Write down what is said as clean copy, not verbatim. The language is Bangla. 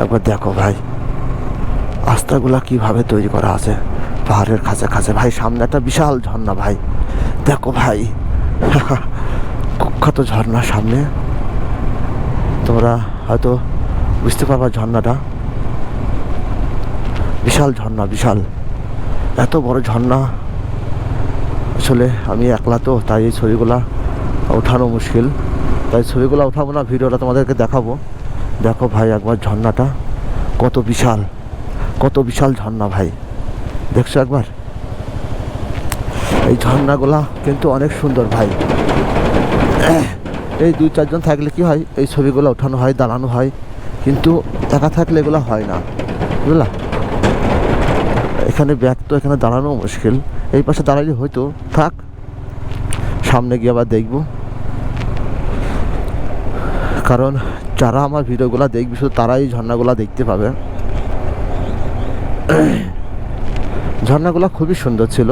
একবার দেখো ভাই রাস্তাগুলা কিভাবে তৈরি করা আছে পাহাড়ের কাছে কাছে। ভাই সামনে একটা বিশাল ঝর্ণা ভাই, দেখো ভাই কুখ্যাত ঝর্ণা সামনে, তোমরা হয়তো বুঝতে পারবা ঝর্ণাটা। বিশাল ঝর্ণা, বিশাল, এত বড় ঝর্ণা। আসলে আমি একলা তো, তাই এই ছবিগুলা ওঠানো মুশকিল, তাই ছবিগুলো ওঠাবো না, ভিডিওটা তোমাদেরকে দেখাবো। দেখো ভাই একবার ঝর্ণাটা কত বিশাল, কত বিশাল ঝর্ণা ভাই, দেখছো একবার? এই ঝর্ণাগুলা কিন্তু অনেক সুন্দর ভাই। এই 2-4 জন থাকলে কি হয়, এই ছবিগুলো ওঠানো হয়, দাঁড়ানো হয়, কিন্তু একা থাকলে এগুলো হয় না, বুঝলা? এখানে ব্যাগ তো এখানে দাঁড়ানো মুশকিল, এই পাশে দাঁড়ালে হয়তো। থাক, সামনে গিয়ে আবার দেখবো, কারণ যারা আমার ভিডিওগুলো দেখবে শুধু তারাই এই ঝর্ণাগুলো দেখতে পাবে। ঝর্ণাগুলো খুবই সুন্দর ছিল।